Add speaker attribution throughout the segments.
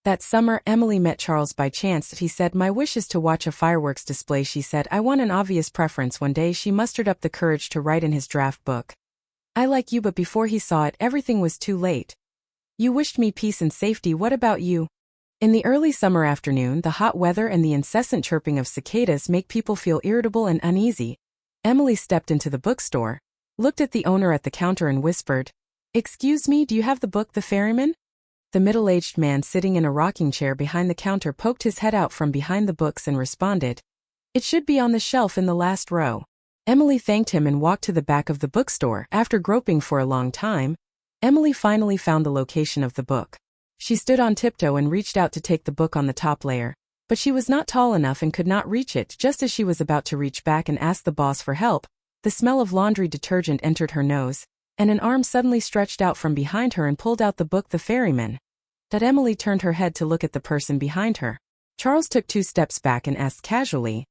Speaker 1: That summer, Emily met Charles by chance. He said, "My wish is to watch a fireworks display." She said, "I want an obvious preference." One day she mustered up the courage to write in his draft book, "I like you," but before he saw it, everything was too late. "You wished me peace and safety. What about you?" In the early summer afternoon, the hot weather and the incessant chirping of cicadas make people feel irritable and uneasy. Emily stepped into the bookstore, looked at the owner at the counter and whispered, "Excuse me, do you have the book The Ferryman?" The middle-aged man sitting in a rocking chair behind the counter poked his head out from behind the books and responded, "It should be on the shelf in the last row." Emily thanked him and walked to the back of the bookstore. After groping for a long time, Emily finally found the location of the book. She stood on tiptoe and reached out to take the book on the top layer, but she was not tall enough and could not reach it. Just as she was about to reach back and ask the boss for help, the smell of laundry detergent entered her nose, and an arm suddenly stretched out from behind her and pulled out the book The Ferryman. Emily turned her head to look at the person behind her. Charles took 2 steps back and asked casually,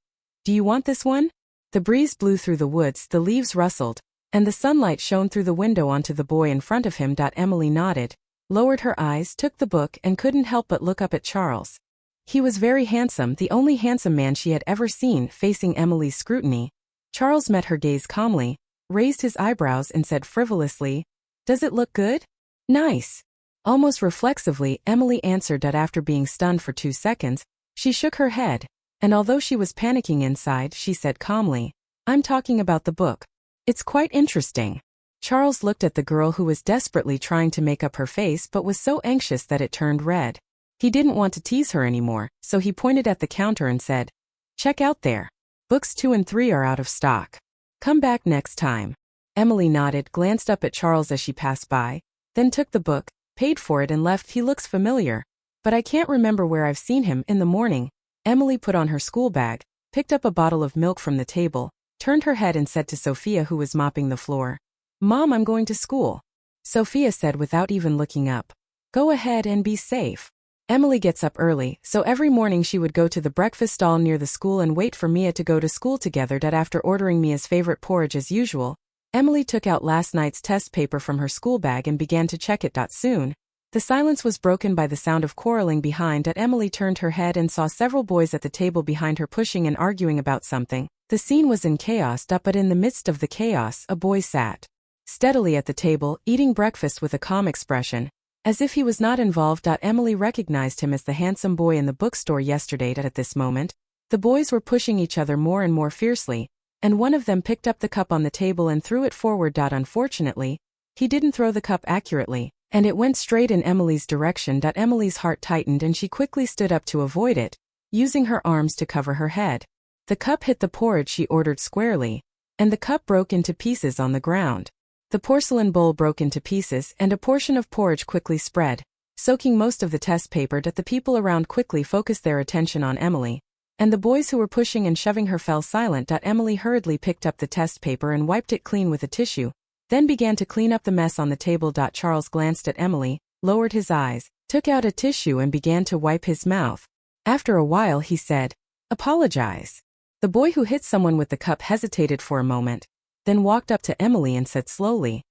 Speaker 1: "Do you want this one?" The breeze blew through the woods, the leaves rustled, and the sunlight shone through the window onto the boy in front of him. Emily nodded, lowered her eyes, took the book, and couldn't help but look up at Charles. He was very handsome, the only handsome man she had ever seen. Facing Emily's scrutiny, Charles met her gaze calmly, raised his eyebrows and said frivolously, "Does it look good?" "Nice." Almost reflexively, Emily answered. After being stunned for 2 seconds, she shook her head, and although she was panicking inside, she said calmly, "I'm talking about the book. It's quite interesting." Charles looked at the girl who was desperately trying to make up her face but was so anxious that it turned red. He didn't want to tease her anymore, so he pointed at the counter and said, "Check out there. Books 2 and 3 are out of stock. Come back next time." Emily nodded, glanced up at Charles as she passed by, then took the book, paid for it and left. "He looks familiar, but I can't remember where I've seen him." In the morning, Emily put on her school bag, picked up a bottle of milk from the table, turned her head and said to Sophia, who was mopping the floor, "Mom, I'm going to school." Sophia said without even looking up, "Go ahead and be safe." Emily gets up early, so every morning she would go to the breakfast stall near the school and wait for Mia to go to school together. After ordering Mia's favorite porridge as usual, Emily took out last night's test paper from her school bag and began to check it. Soon, the silence was broken by the sound of quarreling behind. Emily turned her head and saw several boys at the table behind her pushing and arguing about something. The scene was in chaos. But in the midst of the chaos, a boy sat steadily at the table, eating breakfast with a calm expression, as if he was not involved. Emily recognized him as the handsome boy in the bookstore yesterday. At this moment, the boys were pushing each other more and more fiercely, and one of them picked up the cup on the table and threw it forward. Unfortunately, he didn't throw the cup accurately, and it went straight in Emily's direction. Emily's heart tightened and she quickly stood up to avoid it, using her arms to cover her head. The cup hit the porridge she ordered squarely, and the cup broke into pieces on the ground. The porcelain bowl broke into pieces, and a portion of porridge quickly spread, soaking most of the test paper. The people around quickly focused their attention on Emily, and the boys who were pushing and shoving her fell silent. Emily hurriedly picked up the test paper and wiped it clean with a tissue, then began to clean up the mess on the table. Charles glanced at Emily, lowered his eyes, took out a tissue and began to wipe his mouth. After a while he said, "Apologize." The boy who hit someone with the cup hesitated for a moment, then walked up to Emily and said slowly,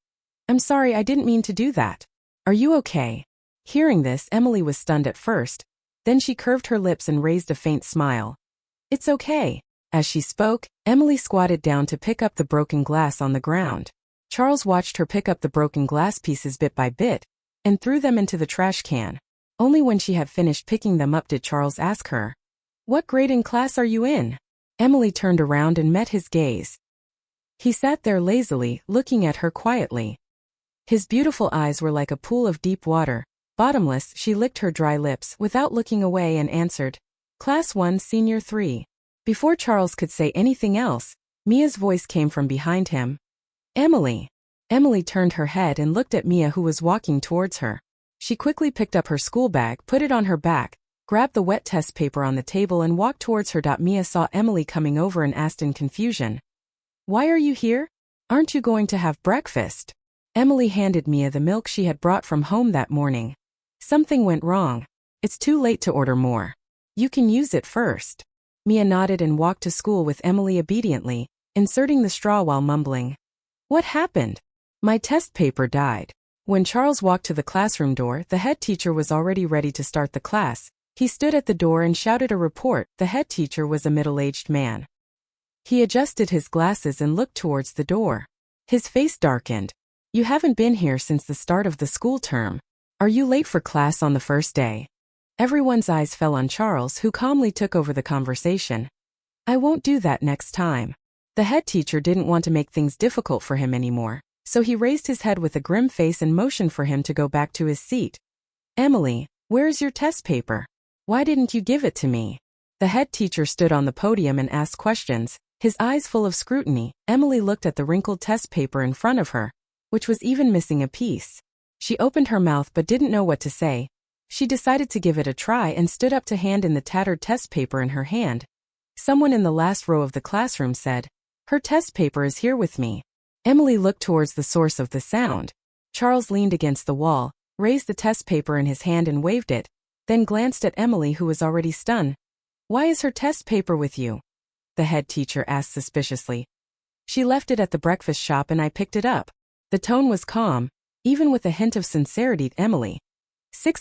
Speaker 1: "I'm sorry, I didn't mean to do that. Are you okay?" Hearing this, Emily was stunned at first, then she curved her lips and raised a faint smile. "It's okay." As she spoke, Emily squatted down to pick up the broken glass on the ground. Charles watched her pick up the broken glass pieces bit by bit, and threw them into the trash can. Only when she had finished picking them up did Charles ask her, "What grade in class are you in?" Emily turned around and met his gaze. He sat there lazily, looking at her quietly. His beautiful eyes were like a pool of deep water, bottomless. She licked her dry lips without looking away and answered, "Class 1, Senior 3. Before Charles could say anything else, Mia's voice came from behind him. "Emily." Emily turned her head and looked at Mia, who was walking towards her. She quickly picked up her school bag, put it on her back, grabbed the wet test paper on the table and walked towards her. Mia saw Emily coming over and asked in confusion, "Why are you here? Aren't you going to have breakfast?" Emily handed Mia the milk she had brought from home that morning. "Something went wrong. It's too late to order more. You can use it first." Mia nodded and walked to school with Emily obediently, inserting the straw while mumbling, "What happened? My test paper died." When Charles walked to the classroom door, the head teacher was already ready to start the class. He stood at the door and shouted a report. The head teacher was a middle-aged man. He adjusted his glasses and looked towards the door. His face darkened. "You haven't been here since the start of the school term. Are you late for class on the first day?" Everyone's eyes fell on Charles, who calmly took over the conversation. "I won't do that next time." The head teacher didn't want to make things difficult for him anymore, so he raised his head with a grim face and motioned for him to go back to his seat. "Emily, where is your test paper? Why didn't you give it to me?" The head teacher stood on the podium and asked questions, his eyes full of scrutiny. Emily looked at the wrinkled test paper in front of her, which was even missing a piece. She opened her mouth but didn't know what to say. She decided to give it a try and stood up to hand in the tattered test paper in her hand. Someone in the last row of the classroom said, "Her test paper is here with me." Emily looked towards the source of the sound. Charles leaned against the wall, raised the test paper in his hand and waved it, then glanced at Emily, who was already stunned. "Why is her test paper with you?" the head teacher asked suspiciously. "She left it at the breakfast shop and I picked it up." The tone was calm, even with a hint of sincerity. Emily.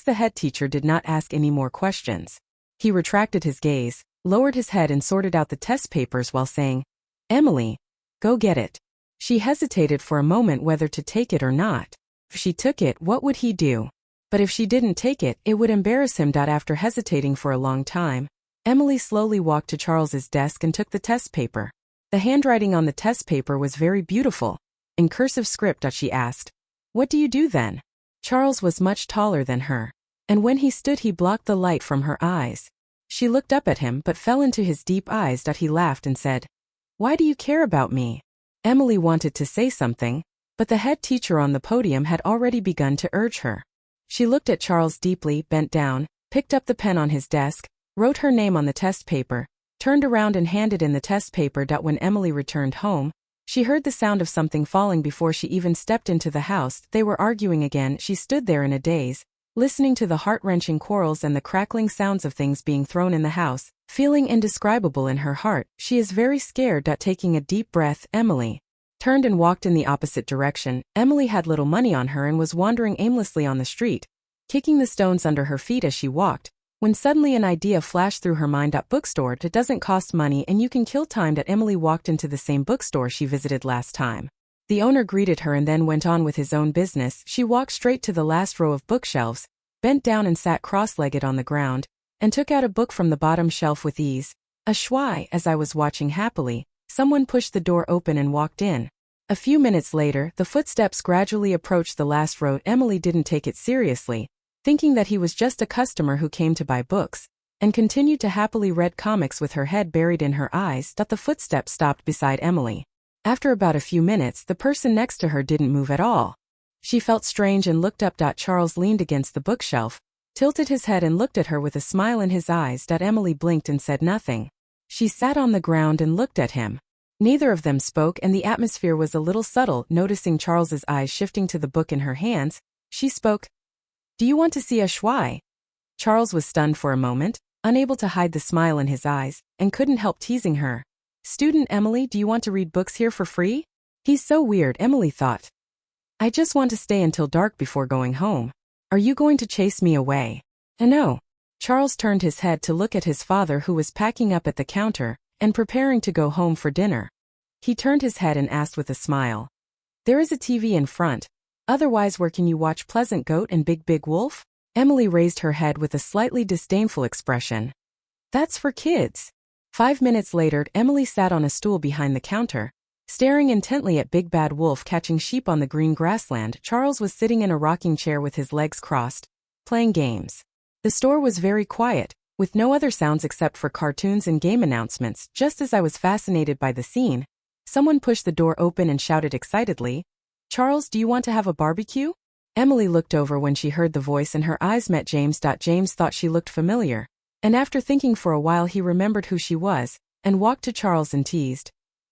Speaker 1: The head teacher did not ask any more questions. He retracted his gaze, lowered his head and sorted out the test papers while saying, "Emily, go get it." She hesitated for a moment whether to take it or not. If she took it, what would he do? But if she didn't take it, it would embarrass him. After hesitating for a long time, Emily slowly walked to Charles's desk and took the test paper. The handwriting on the test paper was very beautiful. In cursive script, she asked, "What do you do then?" Charles was much taller than her, and when he stood he blocked the light from her eyes. She looked up at him but fell into his deep eyes. He laughed and said, "Why do you care about me?" Emily wanted to say something, but the head teacher on the podium had already begun to urge her. She looked at Charles deeply, bent down, picked up the pen on his desk, wrote her name on the test paper, turned around and handed in the test paper. When Emily returned home, she heard the sound of something falling before she even stepped into the house. They were arguing again. She stood there in a daze, listening to the heart-wrenching quarrels and the crackling sounds of things being thrown in the house, feeling indescribable in her heart. She is very scared. Taking a deep breath, Emily turned and walked in the opposite direction. Emily had little money on her and was wandering aimlessly on the street, kicking the stones under her feet as she walked, when suddenly an idea flashed through her mind. Bookstore. It doesn't cost money and you can kill time. Emily walked into the same bookstore she visited last time. The owner greeted her and then went on with his own business. She walked straight to the last row of bookshelves, bent down and sat cross-legged on the ground, and took out a book from the bottom shelf with ease. A schwai. As I was watching happily, someone pushed the door open and walked in. A few minutes later, the footsteps gradually approached the last row. Emily didn't take it seriously, thinking that he was just a customer who came to buy books, and continued to happily read comics with her head buried in her eyes. The footsteps stopped beside Emily. After about a few minutes, the person next to her didn't move at all. She felt strange and looked up. Charles leaned against the bookshelf, tilted his head and looked at her with a smile in his eyes. Emily blinked and said nothing. She sat on the ground and looked at him. Neither of them spoke and the atmosphere was a little subtle. Noticing Charles's eyes shifting to the book in her hands, she spoke. "Do you want to see a schwai?" Charles was stunned for a moment, unable to hide the smile in his eyes, and couldn't help teasing her. "Student Emily, do you want to read books here for free?" He's so weird, Emily thought. "I just want to stay until dark before going home. Are you going to chase me away?" "No." Charles turned his head to look at his father, who was packing up at the counter and preparing to go home for dinner. He turned his head and asked with a smile, "There is a TV in front. Otherwise, where can you watch Pleasant Goat and Big Wolf?" Emily raised her head with a slightly disdainful expression. "That's for kids." 5 minutes later, Emily sat on a stool behind the counter, staring intently at Big Bad Wolf catching sheep on the green grassland. Charles was sitting in a rocking chair with his legs crossed, playing games. The store was very quiet, with no other sounds except for cartoons and game announcements. Just as I was fascinated by the scene, someone pushed the door open and shouted excitedly, "Charles, do you want to have a barbecue?" Emily looked over when she heard the voice and her eyes met James. James thought she looked familiar, and after thinking for a while he remembered who she was, and walked to Charles and teased,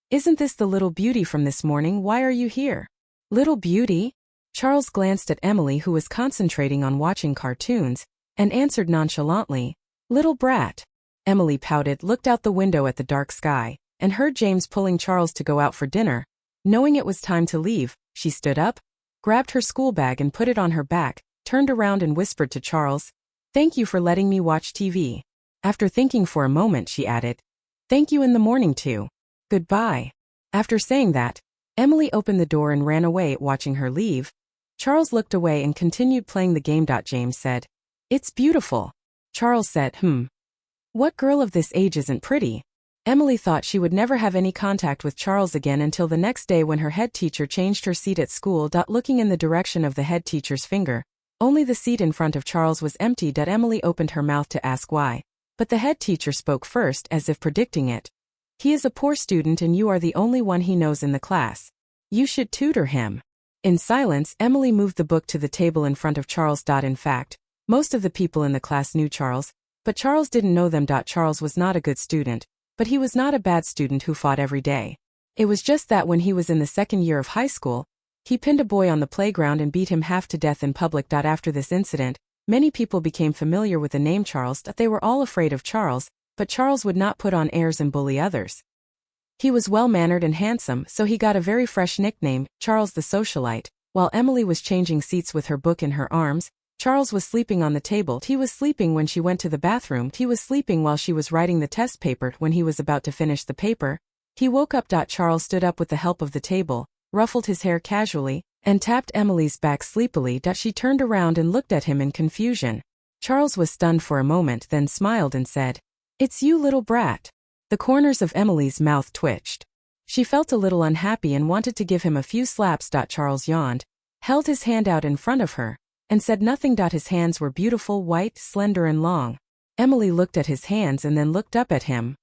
Speaker 1: "Isn't this the little beauty from this morning? Why are you here?" "Little beauty?" Charles glanced at Emily, who was concentrating on watching cartoons, and answered nonchalantly, "Little brat." Emily pouted, looked out the window at the dark sky, and heard James pulling Charles to go out for dinner. Knowing it was time to leave, she stood up, grabbed her school bag and put it on her back, turned around and whispered to Charles, "Thank you for letting me watch TV." After thinking for a moment, she added, "Thank you in the morning too. Goodbye." After saying that, Emily opened the door and ran away, watching her leave. Charles looked away and continued playing the game. James said, "It's beautiful." Charles said, "What girl of this age isn't pretty?" Emily thought she would never have any contact with Charles again until the next day when her head teacher changed her seat at school. Looking in the direction of the head teacher's finger, only the seat in front of Charles was empty. Emily opened her mouth to ask why, but the head teacher spoke first, as if predicting it. "He is a poor student and you are the only one he knows in the class. You should tutor him." In silence, Emily moved the book to the table in front of Charles. In fact, most of the people in the class knew Charles, but Charles didn't know them. Charles was not a good student, but he was not a bad student who fought every day. It was just that when he was in the second year of high school, he pinned a boy on the playground and beat him half to death in public. After this incident, many people became familiar with the name Charles. They were all afraid of Charles, but Charles would not put on airs and bully others. He was well-mannered and handsome, so he got a very fresh nickname, Charles the Socialite. While Emily was changing seats with her book in her arms, Charles was sleeping on the table. He was sleeping when she went to the bathroom. He was sleeping while she was writing the test paper. When he was about to finish the paper, he woke up. Charles stood up with the help of the table, ruffled his hair casually, and tapped Emily's back sleepily. She turned around and looked at him in confusion. Charles was stunned for a moment, then smiled and said, "It's you, little brat." The corners of Emily's mouth twitched. She felt a little unhappy and wanted to give him a few slaps. Charles yawned, held his hand out in front of her, and said nothing. His hands were beautiful, white, slender and long. Emily looked at his hands and then looked up at him.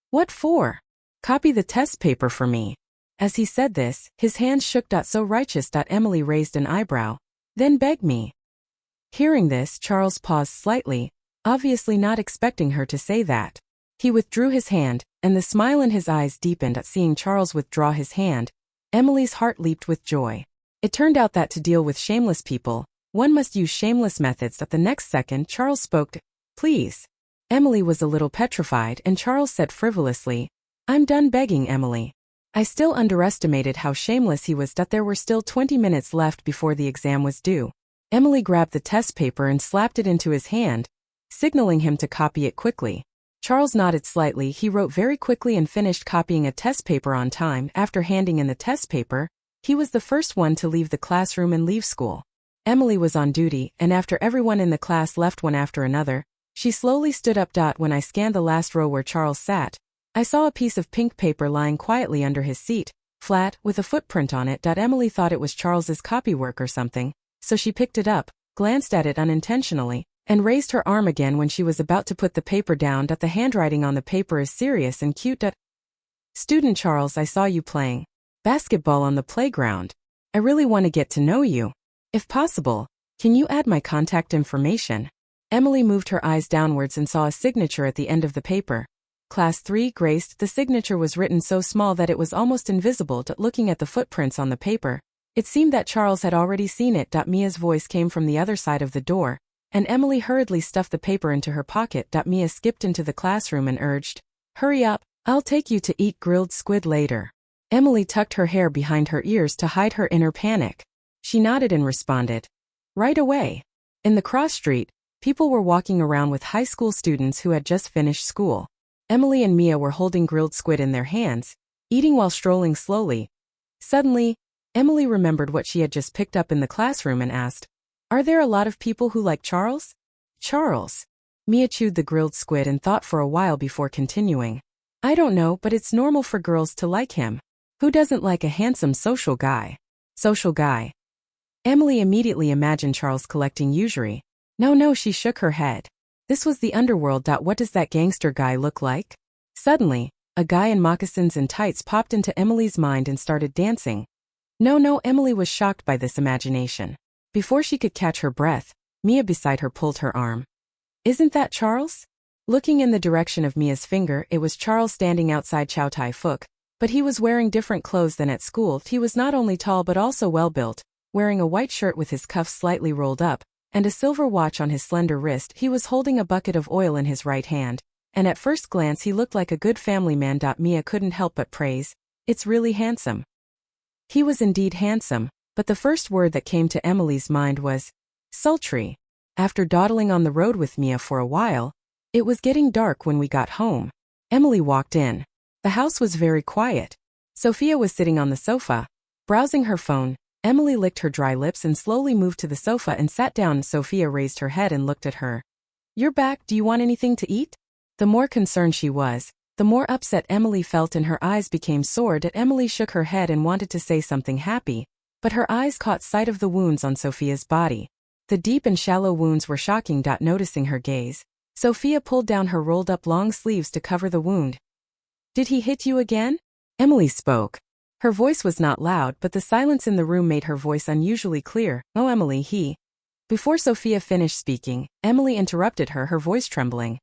Speaker 1: "What for?" "Copy the test paper for me." As he said this, his hands shook. "So righteous." Emily raised an eyebrow. "Then beg me." Hearing this, Charles paused slightly, obviously not expecting her to say that. He withdrew his hand, and the smile in his eyes deepened at seeing Charles withdraw his hand. Emily's heart leaped with joy. It turned out that to deal with shameless people, one must use shameless methods. The next second, Charles spoke, "Please." Emily was a little petrified, and Charles said frivolously, "I'm done begging, Emily." I still underestimated how shameless he was. There were still 20 minutes left before the exam was due. Emily grabbed the test paper and slapped it into his hand, signaling him to copy it quickly. Charles nodded slightly. He wrote very quickly and finished copying a test paper on time. After handing in the test paper, he was the first one to leave the classroom and leave school. Emily was on duty, and after everyone in the class left one after another, she slowly stood up. When I scanned the last row where Charles sat, I saw a piece of pink paper lying quietly under his seat, flat, with a footprint on it. Emily thought it was Charles's copywork or something, so she picked it up, glanced at it unintentionally, and raised her arm again when she was about to put the paper down. The handwriting on the paper is serious and cute. "Student Charles, I saw you playing basketball on the playground. I really want to get to know you. If possible, can you add my contact information?" Emily moved her eyes downwards and saw a signature at the end of the paper. Class 3, Graced. The signature was written so small that it was almost invisible. Looking at the footprints on the paper, it seemed that Charles had already seen it. Mia's voice came from the other side of the door, and Emily hurriedly stuffed the paper into her pocket. Mia skipped into the classroom and urged, "Hurry up, I'll take you to eat grilled squid later." Emily tucked her hair behind her ears to hide her inner panic. She nodded and responded, "Right away." In the cross street, people were walking around with high school students who had just finished school. Emily and Mia were holding grilled squid in their hands, eating while strolling slowly. Suddenly, Emily remembered what she had just picked up in the classroom and asked, "Are there a lot of people who like Charles?" "Charles?" Mia chewed the grilled squid and thought for a while before continuing, "I don't know, but it's normal for girls to like him. Who doesn't like a handsome social guy?" "Social guy." Emily immediately imagined Charles collecting usury. No, she shook her head. This was the underworld. What does that gangster guy look like? Suddenly, a guy in moccasins and tights popped into Emily's mind and started dancing. No, Emily was shocked by this imagination. Before she could catch her breath, Mia beside her pulled her arm. "Isn't that Charles?" Looking in the direction of Mia's finger, it was Charles standing outside Chow Tai Fook, but he was wearing different clothes than at school. He was not only tall but also well-built, wearing a white shirt with his cuffs slightly rolled up, and a silver watch on his slender wrist. He was holding a bucket of oil in his right hand, and at first glance he looked like a good family man. Mia couldn't help but praise, "It's really handsome." He was indeed handsome, But the first word that came to Emily's mind was sultry. After dawdling on the road with Mia for a while, it was getting dark when we got home. Emily walked in. The house was very quiet. Sophia was sitting on the sofa, browsing her phone. Emily licked her dry lips and slowly moved to the sofa and sat down. Sophia raised her head and looked at her. "You're back, do you want anything to eat?" The more concerned she was, the more upset Emily felt and her eyes became sore. Emily shook her head and wanted to say something happy, but her eyes caught sight of the wounds on Sophia's body. The deep and shallow wounds were shocking. Noticing her gaze, Sophia pulled down her rolled-up long sleeves to cover the wound. "Did he hit you again?" Emily spoke. Her voice was not loud, but the silence in the room made her voice unusually clear. "Oh, Emily, he..." Before Sophia finished speaking, Emily interrupted her, her voice trembling.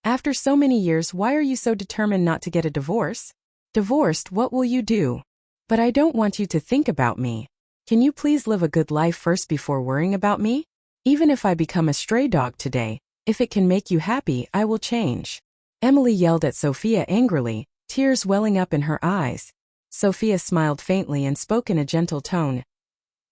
Speaker 1: "After so many years, why are you so determined not to get a divorce?" "Divorced, what will you do?" "But I don't want you to think about me. Can you please live a good life first before worrying about me? Even if I become a stray dog today, if it can make you happy, I will change." Emily yelled at Sophia angrily, tears welling up in her eyes. Sophia smiled faintly and spoke in a gentle tone.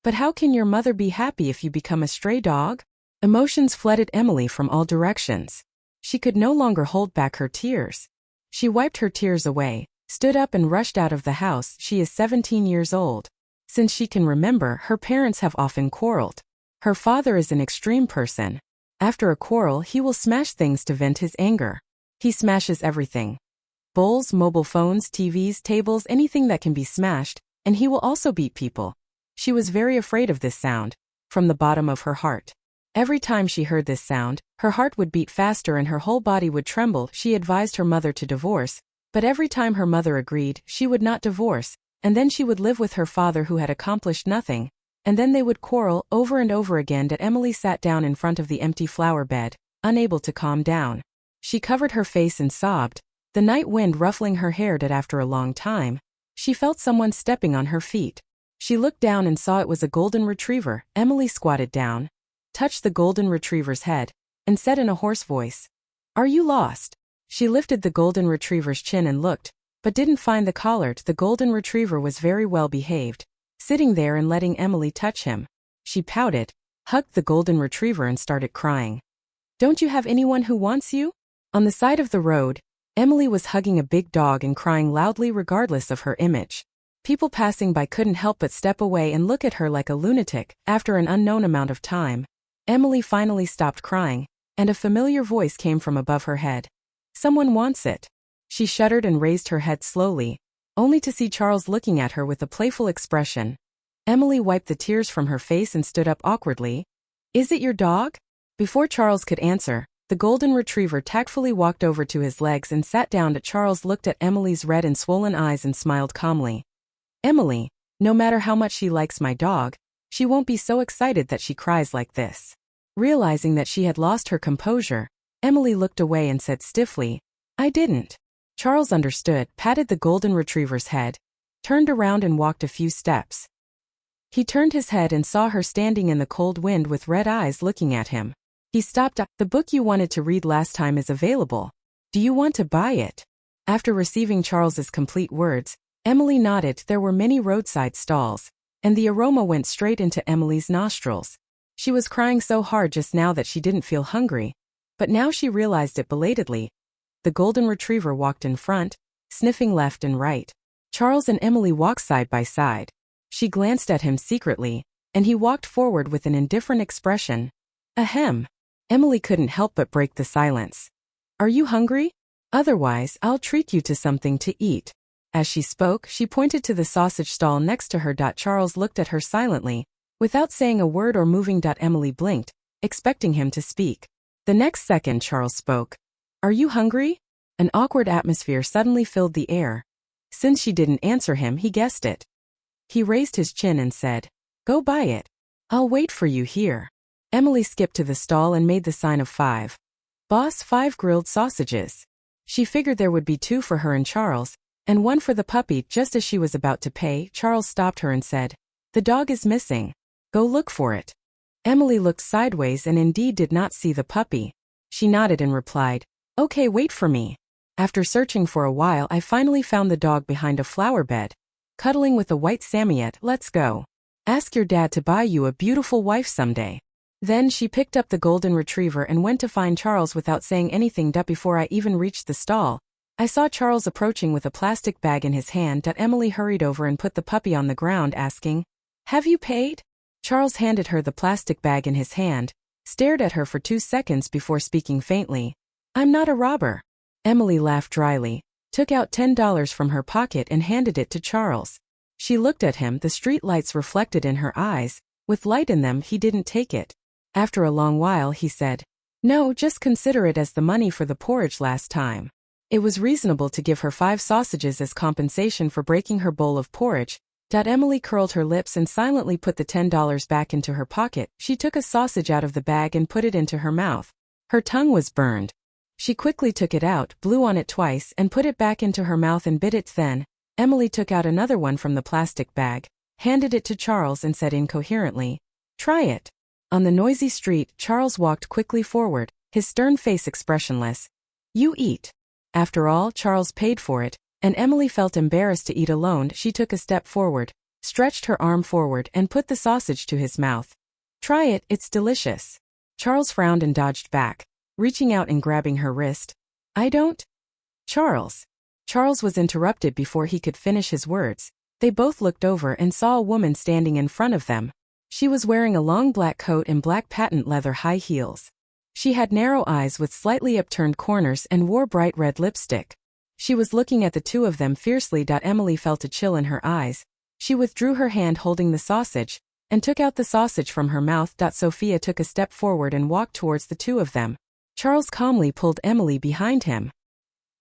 Speaker 1: "But how can your mother be happy if you become a stray dog?" Emotions flooded Emily from all directions. She could no longer hold back her tears. She wiped her tears away, stood up and rushed out of the house. She is 17 years old. Since she can remember, her parents have often quarreled. Her father is an extreme person. After a quarrel, he will smash things to vent his anger. He smashes everything. Bowls, mobile phones, TVs, tables, anything that can be smashed, and he will also beat people. She was very afraid of this sound, from the bottom of her heart. Every time she heard this sound, her heart would beat faster and her whole body would tremble. She advised her mother to divorce, but every time her mother agreed, she would not divorce, and then she would live with her father who had accomplished nothing, and then they would quarrel over and over again. Emily sat down in front of the empty flower bed, unable to calm down. She covered her face and sobbed, the night wind ruffling her hair. After a long time, she felt someone stepping on her feet. She looked down and saw it was a golden retriever. Emily squatted down, touched the golden retriever's head, and said in a hoarse voice, "Are you lost?" She lifted the golden retriever's chin and looked, but didn't find the collar. The golden retriever was very well behaved, sitting there and letting Emily touch him. She pouted, hugged the golden retriever and started crying. "Don't you have anyone who wants you?" On the side of the road, Emily was hugging a big dog and crying loudly regardless of her image. People passing by couldn't help but step away and look at her like a lunatic. After an unknown amount of time, Emily finally stopped crying, and a familiar voice came from above her head. "Someone wants it." She shuddered and raised her head slowly, only to see Charles looking at her with a playful expression. Emily wiped the tears from her face and stood up awkwardly. "Is it your dog?" Before Charles could answer, the golden retriever tactfully walked over to his legs and sat down. Charles looked at Emily's red and swollen eyes and smiled calmly. "Emily, no matter how much she likes my dog, she won't be so excited that she cries like this." Realizing that she had lost her composure, Emily looked away and said stiffly, "I didn't." Charles understood, patted the golden retriever's head, turned around and walked a few steps. He turned his head and saw her standing in the cold wind with red eyes looking at him. He stopped. "The book you wanted to read last time is available. Do you want to buy it?" After receiving Charles's complete words, Emily nodded. There were many roadside stalls, and the aroma went straight into Emily's nostrils. She was crying so hard just now that she didn't feel hungry, but now she realized it belatedly. The golden retriever walked in front, sniffing left and right. Charles and Emily walked side by side. She glanced at him secretly, and he walked forward with an indifferent expression. Ahem. Emily couldn't help but break the silence. "Are you hungry? Otherwise, I'll treat you to something to eat." As she spoke, she pointed to the sausage stall next to her. Charles looked at her silently, without saying a word or moving. Emily blinked, expecting him to speak. The next second Charles spoke. "Are you hungry?" An awkward atmosphere suddenly filled the air. Since she didn't answer him, he guessed it. He raised his chin and said, "Go buy it. I'll wait for you here." Emily skipped to the stall and made the sign of 5. "Boss, 5 grilled sausages." She figured there would be 2 for her and Charles, and 1 for the puppy. Just as she was about to pay, Charles stopped her and said, "The dog is missing. Go look for it." Emily looked sideways and indeed did not see the puppy. She nodded and replied, "Okay, wait for me." After searching for a while, I finally found the dog behind a flower bed, cuddling with a white Samoyed. "Let's go." Ask your dad to buy you a beautiful wife someday. Then she picked up the golden retriever and went to find Charles without saying anything. Before I even reached the stall, I saw Charles approaching with a plastic bag in his hand. Emily hurried over and put the puppy on the ground, asking, "Have you paid?" Charles handed her the plastic bag in his hand, stared at her for 2 seconds before speaking faintly. "I'm not a robber." Emily laughed dryly, took out $10 from her pocket and handed it to Charles. She looked at him, the street lights reflected in her eyes. With light in them, he didn't take it. After a long while he said, "No, just consider it as the money for the porridge last time." It was reasonable to give her 5 sausages as compensation for breaking her bowl of porridge. Emily curled her lips and silently put the $10 back into her pocket. She took a sausage out of the bag and put it into her mouth. Her tongue was burned. She quickly took it out, blew on it twice, and put it back into her mouth and bit it. Then Emily took out another one from the plastic bag, handed it to Charles and said incoherently, "Try it." On the noisy street, Charles walked quickly forward, his stern face expressionless. "You eat." After all, Charles paid for it, and Emily felt embarrassed to eat alone. She took a step forward, stretched her arm forward and put the sausage to his mouth. "Try it, it's delicious." Charles frowned and dodged back, reaching out and grabbing her wrist. "I don't." "Charles." Charles was interrupted before he could finish his words. They both looked over and saw a woman standing in front of them. She was wearing a long black coat and black patent leather high heels. She had narrow eyes with slightly upturned corners and wore bright red lipstick. She was looking at the two of them fiercely. Emily felt a chill in her eyes. She withdrew her hand holding the sausage, and took out the sausage from her mouth. Sophia took a step forward and walked towards the two of them. Charles calmly pulled Emily behind him.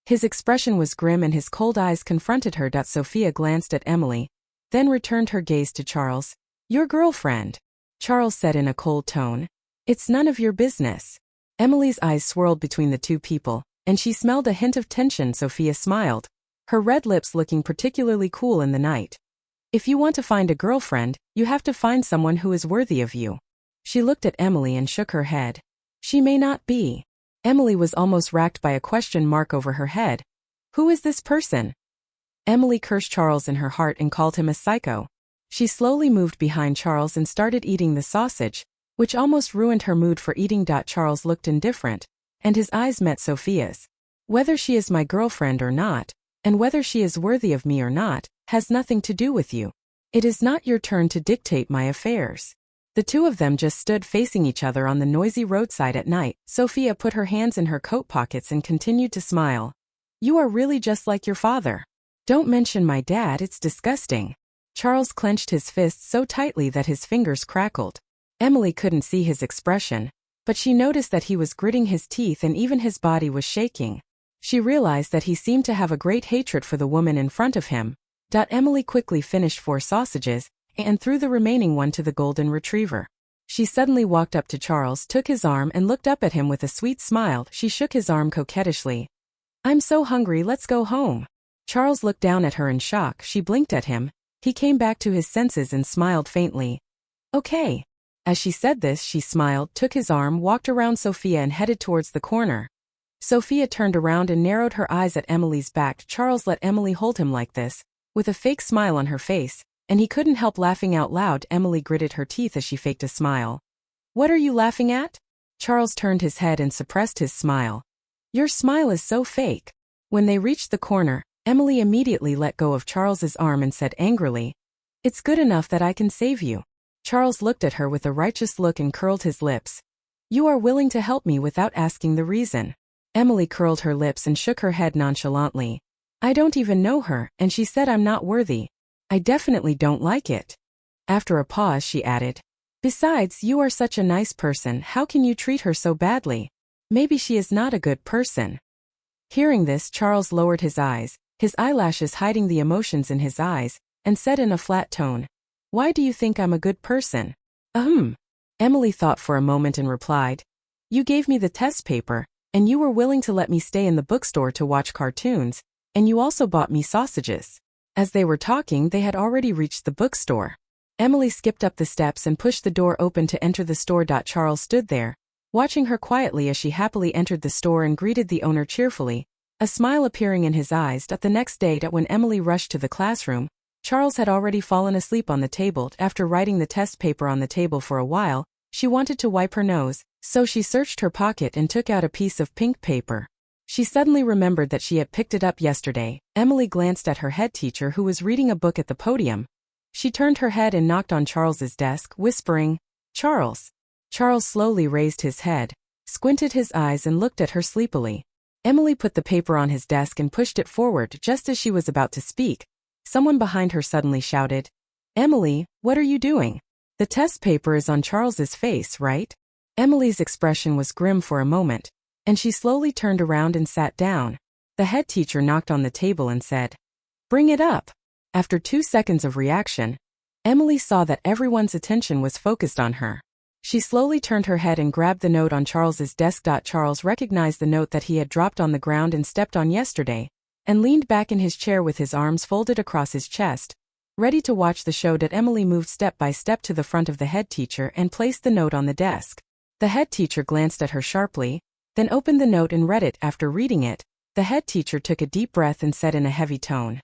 Speaker 1: His expression was grim and his cold eyes confronted her. Sophia glanced at Emily, then returned her gaze to Charles. "Your girlfriend," Charles said in a cold tone. "It's none of your business." Emily's eyes swirled between the two people, and she smelled a hint of tension. Sophia smiled, her red lips looking particularly cool in the night. "If you want to find a girlfriend, you have to find someone who is worthy of you." She looked at Emily and shook her head. "She may not be." Emily was almost racked by a question mark over her head. "Who is this person?" Emily cursed Charles in her heart and called him a psycho. She slowly moved behind Charles and started eating the sausage, which almost ruined her mood for eating. Charles looked indifferent, and his eyes met Sophia's. "Whether she is my girlfriend or not, and whether she is worthy of me or not, has nothing to do with you. It is not your turn to dictate my affairs." The two of them just stood facing each other on the noisy roadside at night. Sophia put her hands in her coat pockets and continued to smile. "You are really just like your father." "Don't mention my dad, it's disgusting." Charles clenched his fists so tightly that his fingers crackled. Emily couldn't see his expression, but she noticed that he was gritting his teeth and even his body was shaking. She realized that he seemed to have a great hatred for the woman in front of him. Emily quickly finished 4 sausages, and threw the remaining one to the golden retriever. She suddenly walked up to Charles, took his arm and looked up at him with a sweet smile. She shook his arm coquettishly. "I'm so hungry, let's go home." Charles looked down at her in shock. She blinked at him. He came back to his senses and smiled faintly. "Okay." As she said this, she smiled, took his arm, walked around Sophia and headed towards the corner. Sophia turned around and narrowed her eyes at Emily's back. Charles let Emily hold him like this, with a fake smile on her face, and he couldn't help laughing out loud. Emily gritted her teeth as she faked a smile. "What are you laughing at?" Charles turned his head and suppressed his smile. "Your smile is so fake." When they reached the corner, Emily immediately let go of Charles's arm and said angrily, "It's good enough that I can save you." Charles looked at her with a righteous look and curled his lips. "You are willing to help me without asking the reason." Emily curled her lips and shook her head nonchalantly. "I don't even know her, and she said I'm not worthy. I definitely don't like it." After a pause she added, "Besides, you are such a nice person, how can you treat her so badly? Maybe she is not a good person." Hearing this, Charles lowered his eyes, his eyelashes hiding the emotions in his eyes, and said in a flat tone, "Why do you think I'm a good person?" Emily thought for a moment and replied, "You gave me the test paper, and you were willing to let me stay in the bookstore to watch cartoons, and you also bought me sausages." As they were talking, they had already reached the bookstore. Emily skipped up the steps and pushed the door open to enter the store. Charles stood there, watching her quietly as she happily entered the store and greeted the owner cheerfully, a smile appearing in his eyes. The next day, when Emily rushed to the classroom, Charles had already fallen asleep on the table. After writing the test paper on the table for a while, she wanted to wipe her nose, so she searched her pocket and took out a piece of pink paper. She suddenly remembered that she had picked it up yesterday. Emily glanced at her head teacher who was reading a book at the podium. She turned her head and knocked on Charles's desk, whispering, "Charles." Charles slowly raised his head, squinted his eyes and looked at her sleepily. Emily put the paper on his desk and pushed it forward just as she was about to speak. Someone behind her suddenly shouted, "Emily, what are you doing? The test paper is on Charles's face, right?" Emily's expression was grim for a moment, and she slowly turned around and sat down. The head teacher knocked on the table and said, "Bring it up." After 2 seconds of reaction, Emily saw that everyone's attention was focused on her. She slowly turned her head and grabbed the note on Charles's desk. Charles recognized the note that he had dropped on the ground and stepped on yesterday, and leaned back in his chair with his arms folded across his chest, ready to watch the show. Emily moved step by step to the front of the head teacher and placed the note on the desk. The head teacher glanced at her sharply, then opened the note and read it. After reading it, the head teacher took a deep breath and said in a heavy tone,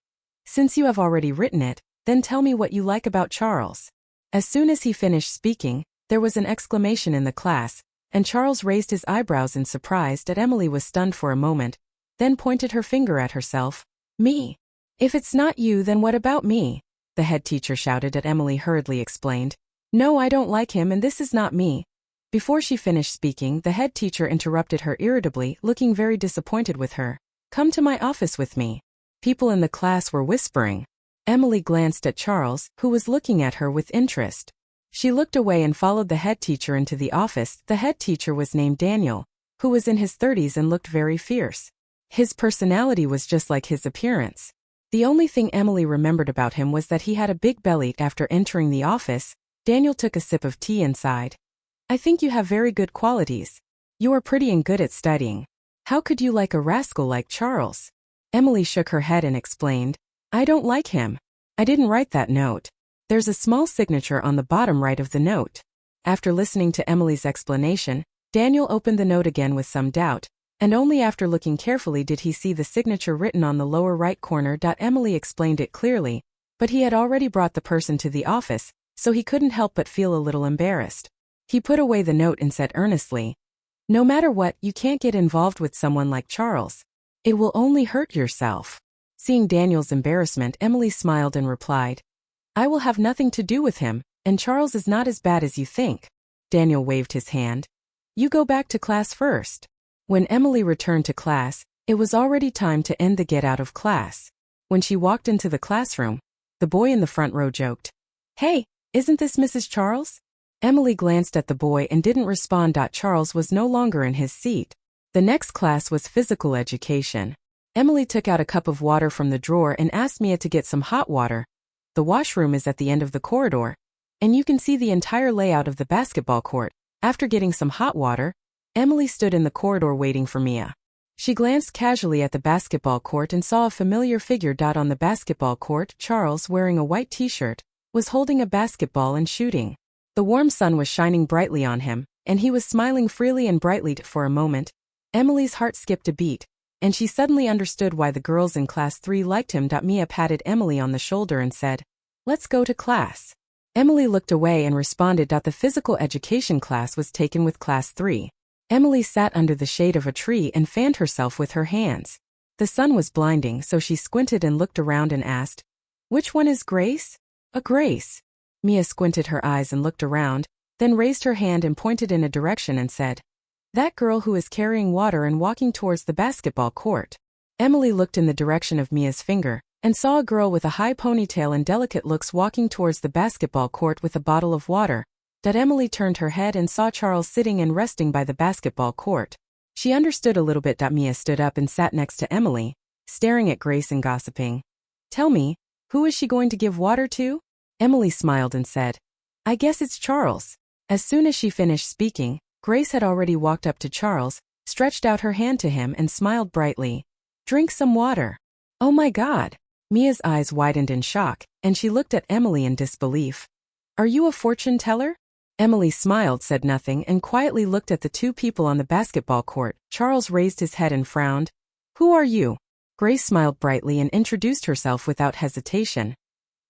Speaker 1: "Since you have already written it, then tell me what you like about Charles." As soon as he finished speaking, there was an exclamation in the class, and Charles raised his eyebrows in surprise. Emily was stunned for a moment, then pointed her finger at herself. "Me? If it's not you, then what about me?" the head teacher shouted. Emily hurriedly explained, "No, I don't like him and this is not me." Before she finished speaking, the head teacher interrupted her irritably, looking very disappointed with her. "Come to my office with me." People in the class were whispering. Emily glanced at Charles, who was looking at her with interest. She looked away and followed the head teacher into the office. The head teacher was named Daniel, who was in his 30s and looked very fierce. His personality was just like his appearance. The only thing Emily remembered about him was that he had a big belly. After entering the office, Daniel took a sip of tea and sighed. "I think you have very good qualities. You are pretty and good at studying. How could you like a rascal like Charles?" Emily shook her head and explained, "I don't like him. I didn't write that note. There's a small signature on the bottom right of the note." After listening to Emily's explanation, Daniel opened the note again with some doubt, and only after looking carefully did he see the signature written on the lower right corner. Emily explained it clearly, but he had already brought the person to the office, so he couldn't help but feel a little embarrassed. He put away the note and said earnestly, "No matter what, you can't get involved with someone like Charles. It will only hurt yourself." Seeing Daniel's embarrassment, Emily smiled and replied, "I will have nothing to do with him, and Charles is not as bad as you think." Daniel waved his hand. "You go back to class first." When Emily returned to class, it was already time to end the get out of class. When she walked into the classroom, the boy in the front row joked, "Hey, isn't this Mrs. Charles?" Emily glanced at the boy and didn't respond. Charles was no longer in his seat. The next class was physical education. Emily took out a cup of water from the drawer and asked Mia to get some hot water. The washroom is at the end of the corridor, and you can see the entire layout of the basketball court. After getting some hot water, Emily stood in the corridor waiting for Mia. She glanced casually at the basketball court and saw a familiar figure. On the basketball court, Charles, wearing a white t-shirt, was holding a basketball and shooting. The warm sun was shining brightly on him, and he was smiling freely and brightly. For a moment, Emily's heart skipped a beat, and she suddenly understood why the girls in class 3 liked him. Mia patted Emily on the shoulder and said, "Let's go to class." Emily looked away and responded. The physical education class was taken with class 3. Emily sat under the shade of a tree and fanned herself with her hands. The sun was blinding, so she squinted and looked around and asked, "Which one is Grace?" "A Grace." Mia squinted her eyes and looked around, then raised her hand and pointed in a direction and said, "That girl who is carrying water and walking towards the basketball court." Emily looked in the direction of Mia's finger, and saw a girl with a high ponytail and delicate looks walking towards the basketball court with a bottle of water. Emily turned her head and saw Charles sitting and resting by the basketball court. She understood a little bit. Mia stood up and sat next to Emily, staring at Grace and gossiping. "Tell me, who is she going to give water to?" Emily smiled and said, "I guess it's Charles." As soon as she finished speaking, Grace had already walked up to Charles, stretched out her hand to him and smiled brightly. "Drink some water." "Oh my God." Mia's eyes widened in shock, and she looked at Emily in disbelief. "Are you a fortune teller?" Emily smiled, said nothing, and quietly looked at the two people on the basketball court. Charles raised his head and frowned. "Who are you?" Grace smiled brightly and introduced herself without hesitation.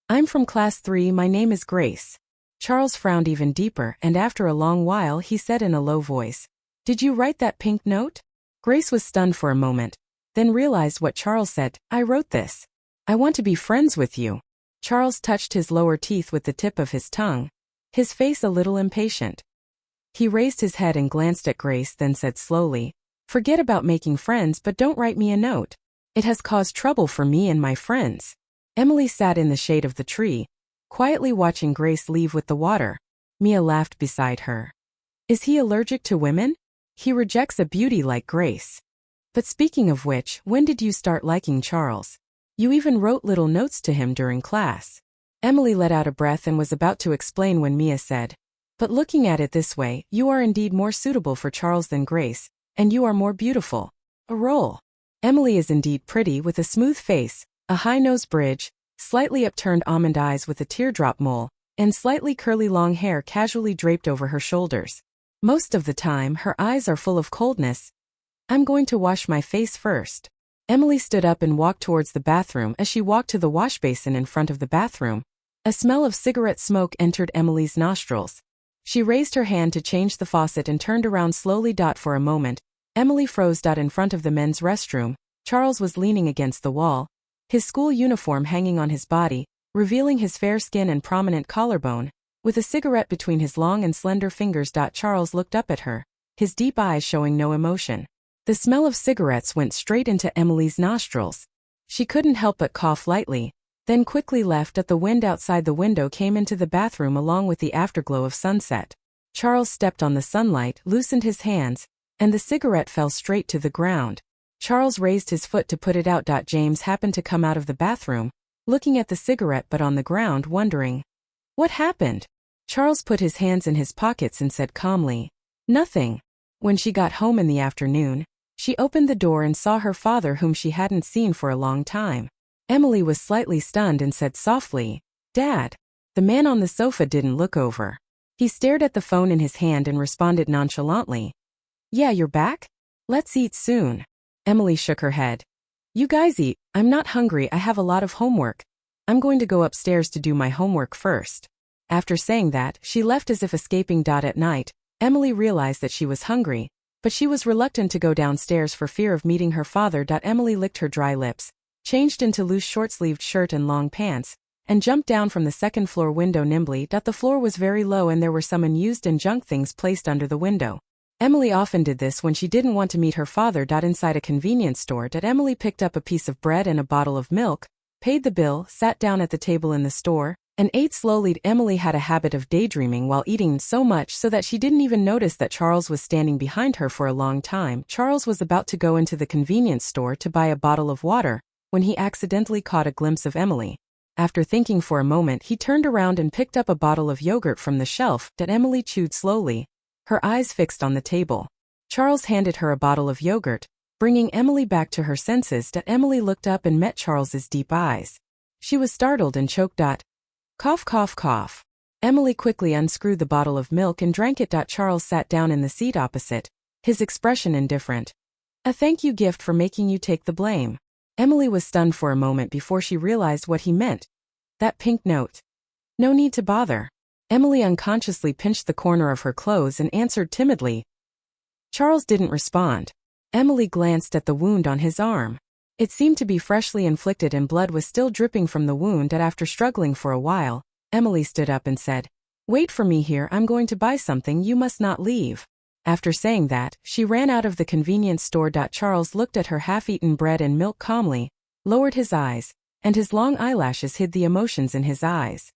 Speaker 1: I'm from class 3, my name is Grace. Charles frowned even deeper, and after a long while he said in a low voice, Did you write that pink note? Grace was stunned for a moment, then realized what Charles said. I wrote this. I want to be friends with you. Charles touched his lower teeth with the tip of his tongue, his face a little impatient. He raised his head and glanced at Grace, then said slowly, Forget about making friends, but don't write me a note. It has caused trouble for me and my friends. Emily sat in the shade of the tree, quietly watching Grace leave with the water. Mia laughed beside her. Is he allergic to women? He rejects a beauty like Grace. But speaking of which, when did you start liking Charles? You even wrote little notes to him during class. Emily let out a breath and was about to explain when Mia said, But looking at it this way, you are indeed more suitable for Charles than Grace, and you are more beautiful. A roll. Emily is indeed pretty, with a smooth face, a high nose bridge, slightly upturned almond eyes with a teardrop mole, and slightly curly long hair casually draped over her shoulders. Most of the time, her eyes are full of coldness. I'm going to wash my face first. Emily stood up and walked towards the bathroom. As she walked to the wash basin in front of the bathroom, a smell of cigarette smoke entered Emily's nostrils. She raised her hand to change the faucet and turned around slowly. For a moment, Emily froze. In front of the men's restroom, Charles was leaning against the wall, his school uniform hanging on his body, revealing his fair skin and prominent collarbone, with a cigarette between his long and slender fingers. Charles looked up at her, his deep eyes showing no emotion. The smell of cigarettes went straight into Emily's nostrils. She couldn't help but cough lightly, then quickly left. The wind outside the window came into the bathroom along with the afterglow of sunset. Charles stepped on the sunlight, loosened his hands, and the cigarette fell straight to the ground. Charles raised his foot to put it out. James happened to come out of the bathroom, looking at the cigarette but on the ground, wondering, What happened? Charles put his hands in his pockets and said calmly, Nothing. When she got home in the afternoon, she opened the door and saw her father, whom she hadn't seen for a long time. Emily was slightly stunned and said softly, Dad. The man on the sofa didn't look over. He stared at the phone in his hand and responded nonchalantly, Yeah, you're back? Let's eat soon. Emily shook her head. You guys eat. I'm not hungry. I have a lot of homework. I'm going to go upstairs to do my homework first. After saying that, she left as if escaping. At night, Emily realized that she was hungry, but she was reluctant to go downstairs for fear of meeting her father. Emily licked her dry lips, changed into loose short-sleeved shirt and long pants, and jumped down from the second-floor window nimbly. The floor was very low and there were some unused and junk things placed under the window. Emily often did this when she didn't want to meet her father. Inside a convenience store, Emily picked up a piece of bread and a bottle of milk, paid the bill, sat down at the table in the store, and ate slowly. Emily had a habit of daydreaming while eating, so much so that she didn't even notice that Charles was standing behind her for a long time. Charles was about to go into the convenience store to buy a bottle of water when he accidentally caught a glimpse of Emily. After thinking for a moment, he turned around and picked up a bottle of yogurt from the shelf. Emily chewed slowly, her eyes fixed on the table. Charles handed her a bottle of yogurt, bringing Emily back to her senses. Emily looked up and met Charles's deep eyes. She was startled and choked. Cough, cough, cough. Emily quickly unscrewed the bottle of milk and drank it. Charles sat down in the seat opposite, his expression indifferent. A thank you gift for making you take the blame. Emily was stunned for a moment before she realized what he meant. That pink note. No need to bother. Emily unconsciously pinched the corner of her clothes and answered timidly. Charles didn't respond. Emily glanced at the wound on his arm. It seemed to be freshly inflicted and blood was still dripping from the wound. After struggling for a while, Emily stood up and said, Wait for me here, I'm going to buy something, you must not leave. After saying that, she ran out of the convenience store. Charles looked at her half-eaten bread and milk calmly, lowered his eyes, and his long eyelashes hid the emotions in his eyes.